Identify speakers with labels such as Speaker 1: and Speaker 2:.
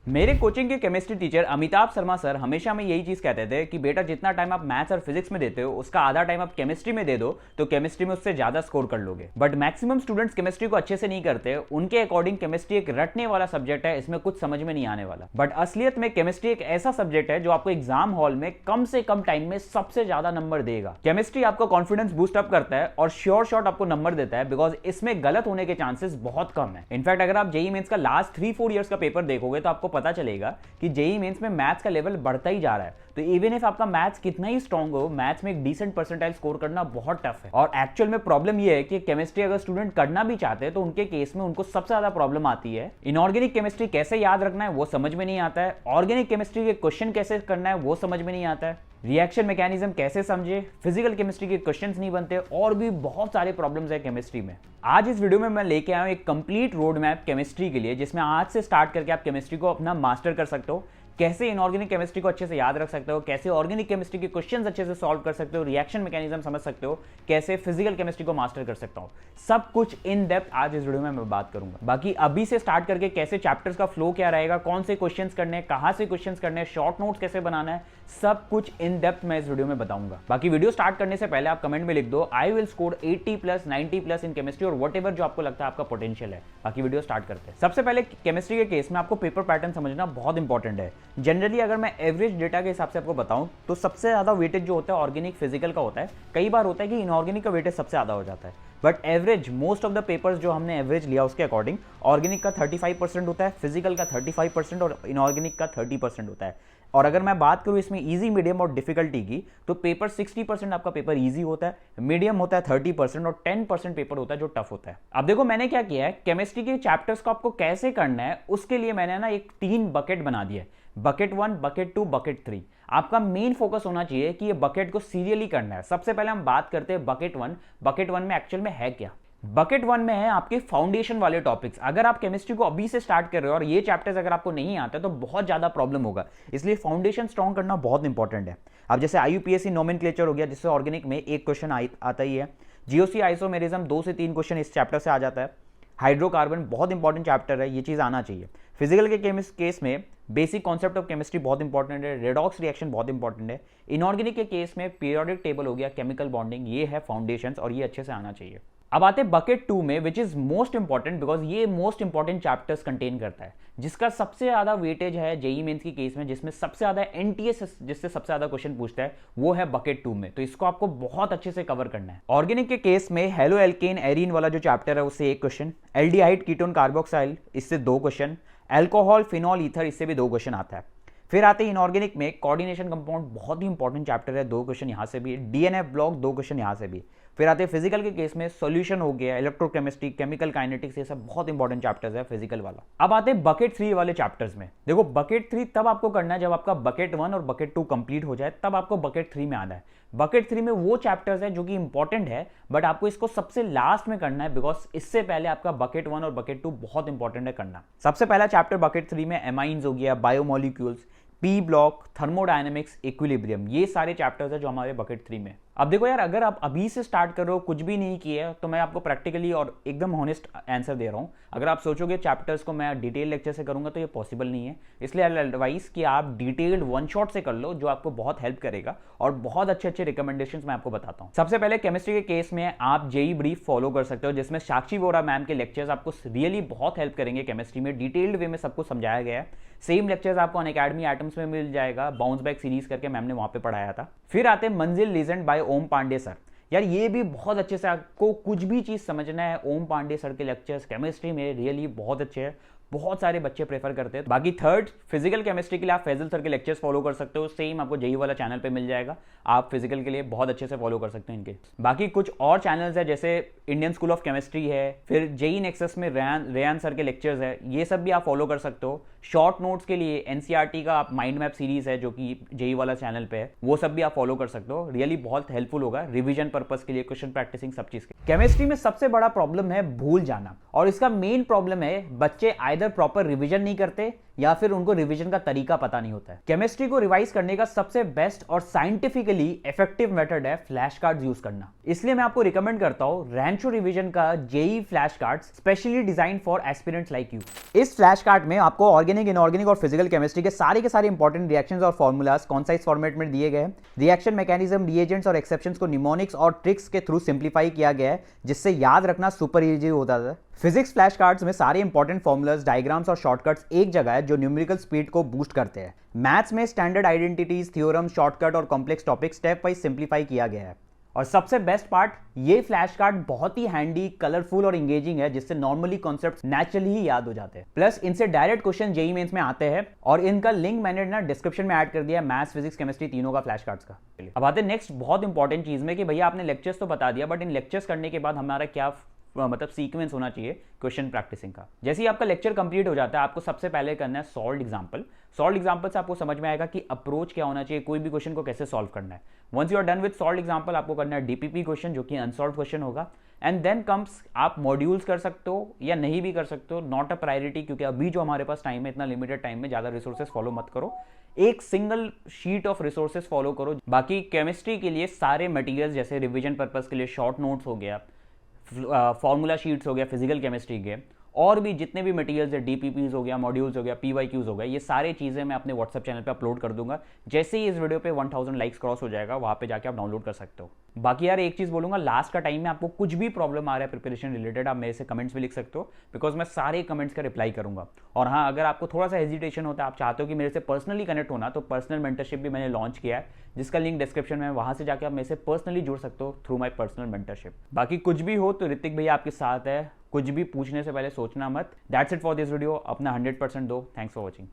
Speaker 1: मेरे कोचिंग के chemistry teacher Amitabh Sharma sir हमेशा हमें यही चीज कहते थे कि बेटा जितना टाइम आप मैथ्स और फिजिक्स में देते हो उसका आधा टाइम आप केमिस्ट्री में दे दो तो केमिस्ट्री में उससे ज्यादा स्कोर कर लोगे। बट मैक्सिमम स्टूडेंट्स केमिस्ट्री को अच्छे से नहीं करते। उनके अकॉर्डिंग केमिस्ट्री एक रटने वाला सब्जेक्ट है, इसमें कुछ समझ में नहीं आने वाला। बट असलियत में केमिस्ट्री एक ऐसा सब्जेक्ट है जो आपको एग्जाम हॉल में कम से कम टाइम में सबसे ज्यादा नंबर देगा। केमिस्ट्री आपको कॉन्फिडेंस बूस्ट अप करता है और श्योर शॉट आपको नंबर देता है, बिकॉज इसमें गलत होने के चांसेस बहुत कम है। इनफैक्ट अगर आप जेईई मेंस का लास्ट 3-4 ईयर्स का पेपर देखोगे तो आपको पता चलेगा कि जेईई मेंस में मैथ्स का लेवल बढ़ता ही जा रहा है। तो इवन इफ आपका मैथ्स कितना ही स्ट्रांग हो, मैथ्स में एक डिसेंट परसेंटाइल स्कोर करना बहुत टफ है। और एक्चुअल में प्रॉब्लम ये है कि केमिस्ट्री अगर स्टूडेंट करना भी चाहते हैं तो उनके केस में उनको सबसे ज्यादा प्रॉब्लम आती है इनऑर्गेनिक केमिस्ट्री कैसे याद रखना है वो समझ में नहीं आता है, ऑर्गेनिक केमिस्ट्री के क्वेश्चन कैसे करना है वो समझ में नहीं आता है, रिएक्शन मैकेनिज्म कैसे समझे, फिजिकल केमिस्ट्री के क्वेश्चंस नहीं बनते, और भी बहुत सारे प्रॉब्लम्स है केमिस्ट्री में। आज इस वीडियो में मैं लेके आया हूं एक कंप्लीट रोड मैप केमिस्ट्री के लिए, जिसमें आज से स्टार्ट करके आप केमिस्ट्री को अपना मास्टर कर सकते हो, कैसे इनऑर्गेनिक केमिस्ट्री को अच्छे से याद रख सकते हो, कैसे ऑर्गेनिक केमिस्ट्री के क्वेश्चंस अच्छे से सॉल्व कर सकते हो, रिएक्शन मैकेनिज्म समझ सकते हो, कैसे फिजिकल केमिस्ट्री को मास्टर कर सकता हूं। सब कुछ इन डेप्थ आज इस वीडियो में मैं बात करूंगा। बाकी अभी से स्टार्ट करके कैसे चैप्टर्स का फ्लो क्या रहेगा, कौन से क्वेश्चंस करने हैं, कहां से क्वेश्चंस करने हैं, शॉर्ट नोट्स कैसे बनाना है, सब कुछ इन डेप्थ मैं इस वीडियो में बताऊंगा। बाकी वीडियो स्टार्ट करने से पहले आप कमेंट में लिख दो I will score 80+, 90+ in chemistry, और वट एवर जो आपको लगता है आपका पोटेंशियल है। बाकी वीडियो स्टार्ट करते हैं। सबसे पहले केमिस्ट्री के केस में आपको पेपर पैटर्न समझना बहुत इंपॉर्टेंट है। जनरली अगर मैं एवरेज डेटा के हिसाब से आपको बताऊं तो सबसे ज्यादा वेटेज जो होता है ऑर्गेनिक फिजिकल का होता है। कई बार होता है कि इनऑर्गेनिक का वेटेज सबसे ज्यादा हो जाता है, but average most of the papers जो हमने एवरेज लिया उसके अकॉर्डिंग ऑर्गेनिक का 35% होता है, फिजिकल का 35% और इनऑर्गेनिक का 30% होता है। और अगर मैं बात करूं इसमें इजी, मीडियम और डिफिकल्टी की, तो पेपर 60% आपका पेपर इजी होता है, मीडियम होता है 30% और 10% पेपर होता है जो टफ होता है। अब देखो मैंने क्या किया है, केमिस्ट्री के चैप्टर्स को आपको कैसे करना है उसके लिए मैंने ना एक 3 बकेट बना दिया है। Bucket 1, bucket 2, bucket 3। आपका मेन फोकस होना चाहिए कि ये बकेट को सीरियली करना है। सबसे पहले हम बात करते हैं बकेट 1। बकेट 1 में एक्चुअल में है क्या? बकेट 1 में है आपके फाउंडेशन वाले टॉपिक्स। अगर आप केमिस्ट्री को अभी से स्टार्ट कर रहे हो और ये चैप्टर्स अगर आपको नहीं आते तो बहुत ज्यादा प्रॉब्लम होगा, इसलिए फाउंडेशन स्ट्रॉन्ग करना बहुत इंपॉर्टेंट है। अब जैसे IUPAC नोमेनक्लेचर हो गया, जिससे ऑर्गेनिक में एक क्वेश्चन आता ही है। GOC आइसोमेरिज्म 2 से 3 क्वेश्चन इस चैप्टर से आ जाता है। हाइड्रोकार्बन बहुत इंपॉर्टेंट चैप्टर है, ये चीज आना चाहिए। फिजिकल के केस में बेसिक कॉन्सेप्ट ऑफ केमिस्ट्री बहुत इंपॉर्टेंट है, रेडॉक्स रिएक्शन बहुत इंपॉर्टेंट है। इनऑर्गेनिक के केस में पीरियोडिक टेबल हो गया, केमिकल बॉन्डिंग, ये है फाउंडेशंस और ये अच्छे से आना चाहिए। अब आते हैं बकेट 2 में, which is most important because ये मोस्ट इंपॉर्टेंट चैप्टर्स कंटेन करता है, जिसका सबसे ज्यादा वेटेज है जेईई मेंस की केस में, जिसमें सबसे ज्यादा एनटीएस जिससे सबसे ज्यादा क्वेश्चन पूछता है वो है बकेट 2 में। तो इसको आपको बहुत अच्छे से कवर करना है। ऑर्गेनिक के केस में हेलो एल्केन एरीन वाला जो चैप्टर है उससे 1 क्वेश्चन, एल्डिहाइड कीटोन कार्बोक्साइल इससे 2 क्वेश्चन, अल्कोहल फिनॉल ईथर इससे भी 2 क्वेश्चन आता है। फिर आते हैं इनऑर्गेनिक में कोऑर्डिनेशन कंपाउंड, बहुत ही इंपॉर्टेंट चैप्टर है, 2 क्वेश्चन यहां से भी, DNF ब्लॉक 2 क्वेश्चन यहां से भी। फिर आते हैं फिजिकल के केस में सॉल्यूशन हो गया, इलेक्ट्रोकेमिस्ट्री, केमिकल काइनेटिक्स, ये सब बहुत इंपॉर्टेंट चैप्टर्स है फिजिकल वाला। अब आते हैं बकेट 3 वाले चैप्टर्स में। देखो बकेट 3 तब आपको करना है जब आपका बकेट 1 और बकेट 2 कंप्लीट हो जाए, तब आपको बकेट 3 में आना है। बकेट 3 में वो चैप्टर्स है जो कि इंपॉर्टेंट है, बट आपको इसको सबसे लास्ट में करना है, बिकॉज इससे पहले आपका बकेट 1 और बकेट 2 बहुत इंपॉर्टेंट है करना। सबसे पहला चैप्टर बकेट 3 में एमाइंस हो गया, biomolecules, P block, thermodynamics, equilibrium, ये सारे चैप्टर्स है जो हमारे बकेट 3 में। अब देखो यार, अगर आप अभी से स्टार्ट कर रहे हो, कुछ भी नहीं किया, तो मैं आपको प्रैक्टिकली और एकदम हॉनेस्ट आंसर दे रहा हूं। अगर आप सोचोगे चैप्टर्स को मैं डिटेल लेक्चर से करूंगा तो ये पॉसिबल नहीं है, इसलिए आई एडवाइस कि आप डिटेल्ड वन शॉट से कर लो, जो आपको बहुत हेल्प करेगा और बहुत अच्छे अच्छे रिकमेंडेशंस मैं आपको बताता हूं। सबसे पहले केमिस्ट्री के केस में आप जेईई ब्रीफ फॉलो कर सकते हो, जिसमें साक्षी वोरा मैम के लेक्चर्स आपको रियली बहुत हेल्प करेंगे। केमिस्ट्री में डिटेल्ड वे में सब कुछ समझाया गया है। सेम लेक्चर्स आपको अनअकैडमी एटम्स में मिल जाएगा, बाउंस बैक सीरीज करके मैम ने वहां पे पढ़ाया था। फिर आते हैं मंजिल लीजेंड बाय ओम पांडे सर। यार ये भी बहुत अच्छे से, आपको कुछ भी चीज समझना है, ओम पांडे सर के लेक्चर्स केमिस्ट्री में रियली बहुत अच्छे हैं, बहुत सारे बच्चे प्रेफर करते हैं। बाकी थर्ड फिजिकल केमिस्ट्री के लिए आप फैजल सर के लेक्चर्स फॉलो कर सकते हो, सेम आपको जेईई वाला चैनल पे मिल जाएगा, आप फिजिकल के लिए बहुत अच्छे से फॉलो कर सकते हैं इनके। बाकी कुछ और चैनल्स है, जैसे इंडियन स्कूल ऑफ केमिस्ट्री है, फिर जेईई नेक्सस में रेयान सर के लेक्चर्स है, ये सब भी आप फॉलो कर सकते हो। शॉर्ट नोट्स के लिए एनसीईआरटी का आप माइंड मैप सीरीज है जो कि जेईई वाला चैनल पे है, वो सब भी आप फॉलो कर सकते हो, रियली बहुत हेल्पफुल होगा रिवीजन पर्पस के लिए, क्वेश्चन प्रैक्टिसिंग, सब चीज के। केमिस्ट्री में सबसे बड़ा प्रॉब्लम है भूल जाना, और इसका मेन प्रॉब्लम है बच्चे आइदर प्रॉपर रिवीजन नहीं करते या फिर उनको रिवीजन का तरीका पता नहीं होता है। केमिस्ट्री को रिवाइज करने का सबसे बेस्ट और साइंटिफिकली इफेक्टिव मेथड है फ्लैश कार्ड्स यूज करना। इसलिए मैं आपको रिकमेंड करता हूं रैंचो रिवीजन का JEE flash cards, specially design for aspirants like you. इस फ्लैश कार्ड में आपको ऑर्गेनिक, इनऑर्गेनिक और फिजिकल केमिस्ट्री के सारे इंपॉर्टेंट रिएक्शंस और फॉर्मूलाज कॉन्साइज फॉर्मेट में दिए गए हैं। रिएक्शन मैकेनिज्म, रिएजेंट्स और एक्सेप्शंस को निमोनिक्स और ट्रिक्स के थ्रू सिंप्लीफाई किया गया है, जिससे याद रखना सुपर इजी होता है। फिजिक्स फ्लैश कार्ड्स में सारे इंपॉर्टेंट फॉर्मूलाज, डायग्राम्स और शॉर्टकट्स एक जगह है जो न्यूमेरिकल स्पीड को बूस्ट करते हैं। मैथ्स में स्टैंडर्ड आइडेंटिटीज, थ्योरम, शॉर्टकट और complex topic step wise simplify किया गया है। और सबसे बेस्ट पार्ट, ये फ्लैश कार्ड बहुत ही हैंडी, कलरफुल और इंगेजिंग है, जिससे नॉर्मली कॉन्सेप्ट्स नेचुरली ही याद हो जाते हैं। प्लस इनसे डायरेक्ट क्वेश्चन जेईई मेंस में आते हैं और इनका लिंक मैंने ना डिस्क्रिप्शन में ऐड कर दिया है, मैथ्स, फिजिक्स, केमिस्ट्री तीनों का फ्लैश कार्ड्स का। अब आते हैं नेक्स्ट बहुत इंपॉर्टेंट चीज में कि भैया आपने लेक्चर्स तो बता दिया, बट इन लेक्चर्स करने के बाद हमारा क्या मतलब सीक्वेंस होना चाहिए क्वेश्चन प्रैक्टिसिंग का। जैसे ही आपका लेक्चर कंप्लीट हो जाता है, आपको सबसे पहले करना है सॉल्व्ड एग्जांपल। सॉल्व्ड एग्जांपल से आपको समझ में आएगा कि अप्रोच क्या होना चाहिए, कोई भी क्वेश्चन को कैसे सॉल्व करना है। Once you are done with solved example, आपको करना है डीपीपी क्वेश्चन, जो कि अनसॉल्व्ड क्वेश्चन होगा। एंड देन कम्स, आप मॉड्यूल्स कर सकते हो या नहीं भी कर सकते हो, नॉट अ प्रायोरिटी, क्योंकि अभी जो हमारे पास टाइम है, इतना लिमिटेड टाइम में ज्यादा रिसोर्सेज फॉलो मत करो, एक single sheet of resources follow करो। बाकी केमिस्ट्री के लिए सारे मटेरियल्स, जैसे रिविजन पर्पस के लिए शॉर्ट नोट्स हो गया, फॉर्मूला शीट्स हो गया फिजिकल केमिस्ट्री के, और भी जितने भी मटेरियल्स है, डीपीपीज हो गया, मॉड्यूल्स हो गया, पीवाईक्यूज हो गया, ये सारे चीजें मैं अपने व्हाट्सएप चैनल पे अपलोड कर दूंगा। जैसे ही इस वीडियो पे 1000 लाइक्स क्रॉस हो जाएगा, वहां पे जाके आप डाउनलोड कर सकते हो। बाकी यार एक चीज बोलूंगा, लास्ट का टाइम में आपको कुछ भी प्रॉब्लम आ रहा है प्रिपरेशन रिलेटेड, आप मेरे से कमेंट्स भी लिख सकते हो, बिकॉज मैं सारे कमेंट्स का रिप्लाई करूंगा। और हाँ, अगर आपको थोड़ा सा हेजिटेशन होता है, आप चाहते हो कि मेरे से पर्सनली कनेक्ट होना, तो पर्सनल मेंटरशिप भी मैंने लॉन्च किया है, जिसका लिंक डिस्क्रिप्शन में, वहां से जाकर आप मेरे से पर्सनली जुड़ सकते हो थ्रू माई पर्सनल मेंटरशिप। बाकी कुछ भी हो तो ऋतिक भैया आपके साथ है, कुछ भी पूछने से पहले सोचना मत। That's it for this video. अपना 100% दो। Thanks for watching.